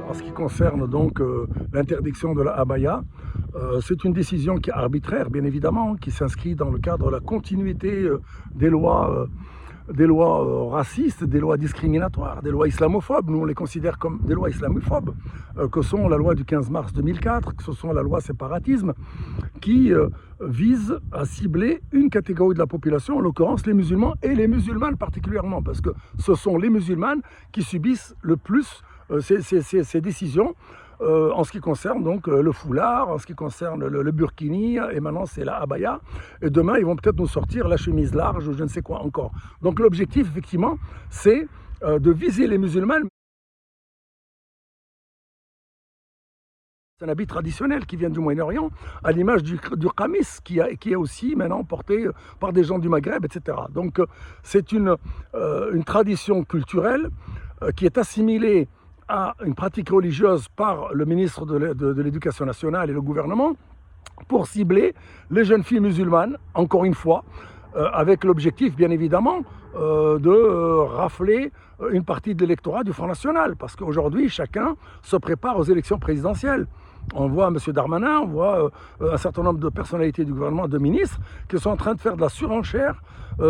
en ce qui concerne donc l'interdiction de la abaya. C'est une décision qui est arbitraire, bien évidemment, qui s'inscrit dans le cadre de la continuité des lois racistes, des lois discriminatoires, des lois islamophobes. Nous, on les considère comme des lois islamophobes, que sont la loi du 15 mars 2004, que ce sont la loi séparatisme, qui vise à cibler une catégorie de la population, en l'occurrence les musulmans et les musulmanes particulièrement, parce que ce sont les musulmanes qui subissent le plus ces décisions. En ce qui concerne donc le foulard, en ce qui concerne le burkini, et maintenant c'est la abaya, et demain ils vont peut-être nous sortir la chemise large ou je ne sais quoi encore. Donc l'objectif effectivement c'est de viser les musulmans. C'est un habit traditionnel qui vient du Moyen-Orient, à l'image du qamis, qui est aussi maintenant porté par des gens du Maghreb, etc. Donc c'est une tradition culturelle qui est assimilée à une pratique religieuse par le ministre de l'Éducation nationale et le gouvernement pour cibler les jeunes filles musulmanes, encore une fois, avec l'objectif bien évidemment de rafler une partie de l'électorat du Front National, parce qu'aujourd'hui chacun se prépare aux élections présidentielles. On voit M. Darmanin, on voit un certain nombre de personnalités du gouvernement, de ministres, qui sont en train de faire de la surenchère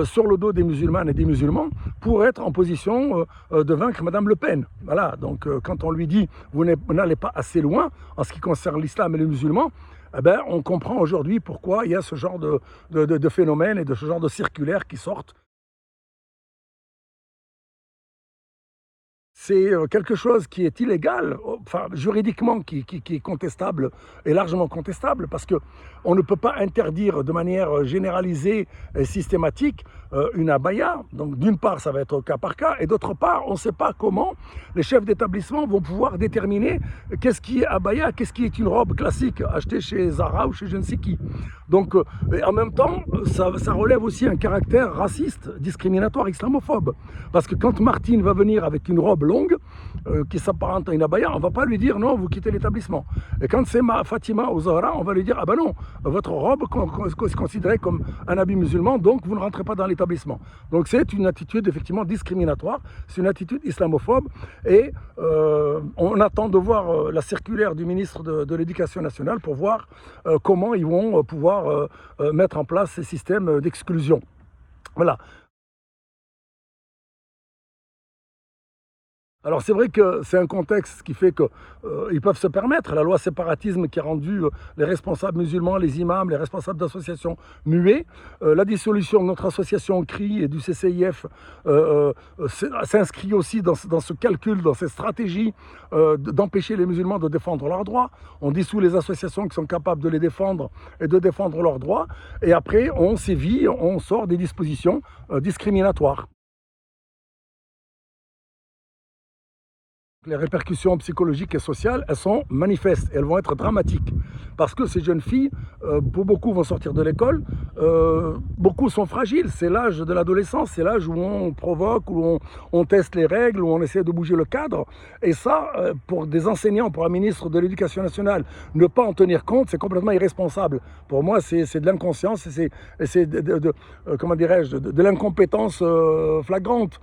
sur le dos des musulmanes et des musulmans pour être en position de vaincre Mme Le Pen. Voilà, donc quand on lui dit « vous n'allez pas assez loin en ce qui concerne l'islam et les musulmans », eh ben, on comprend aujourd'hui pourquoi il y a ce genre de phénomènes et de ce genre de circulaires qui sortent. C'est quelque chose qui est illégal, enfin juridiquement qui est contestable et largement contestable, parce qu'on ne peut pas interdire de manière généralisée et systématique une abaya. Donc d'une part ça va être au cas par cas, et d'autre part on ne sait pas comment les chefs d'établissement vont pouvoir déterminer qu'est-ce qui est abaya, qu'est-ce qui est une robe classique achetée chez Zara ou chez je ne sais qui. Donc en même temps ça relève aussi un caractère raciste, discriminatoire, islamophobe, parce que quand Martine va venir avec une robe longue qui s'apparente à une abaya, on ne va pas lui dire non, vous quittez l'établissement. Et quand c'est Fatima ou Zahra, on va lui dire ah ben non, votre robe est considérée comme un habit musulman, donc vous ne rentrez pas dans l'établissement. Donc c'est une attitude effectivement discriminatoire, c'est une attitude islamophobe, et on attend de voir la circulaire du ministre de l'Éducation nationale pour voir comment ils vont pouvoir mettre en place ces systèmes d'exclusion. Voilà. Alors c'est vrai que c'est un contexte qui fait qu'ils peuvent se permettre, la loi séparatisme qui a rendu les responsables musulmans, les imams, les responsables d'associations muets, la dissolution de notre association CRI et du CCIF s'inscrit aussi dans ce calcul, dans ces stratégies d'empêcher les musulmans de défendre leurs droits. On dissout les associations qui sont capables de les défendre et de défendre leurs droits, et après on sévit, on sort des dispositions discriminatoires. Les répercussions psychologiques et sociales, elles sont manifestes, elles vont être dramatiques. Parce que ces jeunes filles, pour beaucoup vont sortir de l'école, beaucoup sont fragiles, c'est l'âge de l'adolescence, c'est l'âge où on provoque, où on teste les règles, où on essaie de bouger le cadre. Et ça, pour des enseignants, pour un ministre de l'Éducation nationale, ne pas en tenir compte, c'est complètement irresponsable. Pour moi, c'est de l'inconscience, c'est comment dirais-je, de l'incompétence flagrante.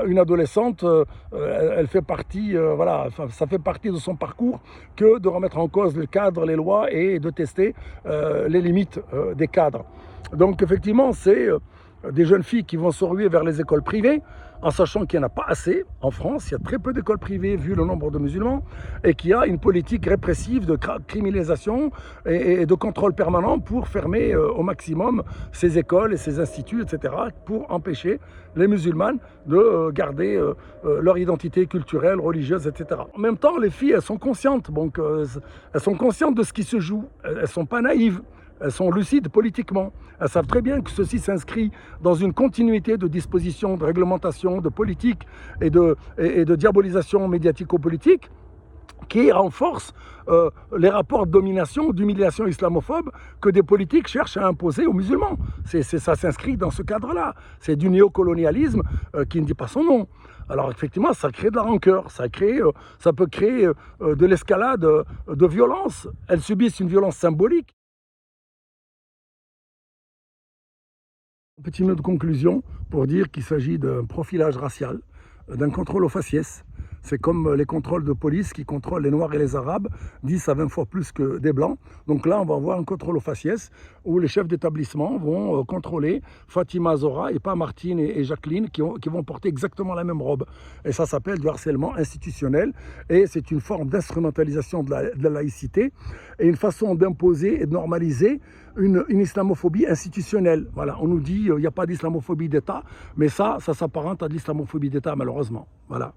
Une adolescente, elle fait partie, voilà, ça fait partie de son parcours que de remettre en cause le cadre, les lois et de tester les limites des cadres. Donc effectivement, c'est des jeunes filles qui vont se ruer vers les écoles privées, en sachant qu'il n'y en a pas assez en France, il y a très peu d'écoles privées vu le nombre de musulmans, et qu'il y a une politique répressive de criminalisation et de contrôle permanent pour fermer au maximum ces écoles et ces instituts, etc., pour empêcher les musulmanes de garder leur identité culturelle, religieuse, etc. En même temps, les filles, elles sont conscientes, donc elles sont conscientes de ce qui se joue, elles ne sont pas naïves. Elles sont lucides politiquement. Elles savent très bien que ceci s'inscrit dans une continuité de dispositions, de réglementations, de politique et de diabolisation médiatico-politique qui renforce les rapports de domination, d'humiliation islamophobe que des politiques cherchent à imposer aux musulmans. Ça s'inscrit dans ce cadre-là. C'est du néocolonialisme qui ne dit pas son nom. Alors effectivement, ça crée de la rancœur, ça peut créer de l'escalade de violence. Elles subissent une violence symbolique. Petit mot de conclusion pour dire qu'il s'agit d'un profilage racial, d'un contrôle au faciès, C'est comme les contrôles de police qui contrôlent les Noirs et les Arabes 10 à 20 fois plus que des Blancs. Donc là, on va avoir un contrôle au faciès où les chefs d'établissement vont contrôler Fatima Zora et pas Martine et Jacqueline qui vont porter exactement la même robe. Et ça s'appelle du harcèlement institutionnel et c'est une forme d'instrumentalisation de la laïcité et une façon d'imposer et de normaliser une islamophobie institutionnelle. Voilà, on nous dit il n'y a pas d'islamophobie d'État, mais ça s'apparente à de l'islamophobie d'État malheureusement. Voilà.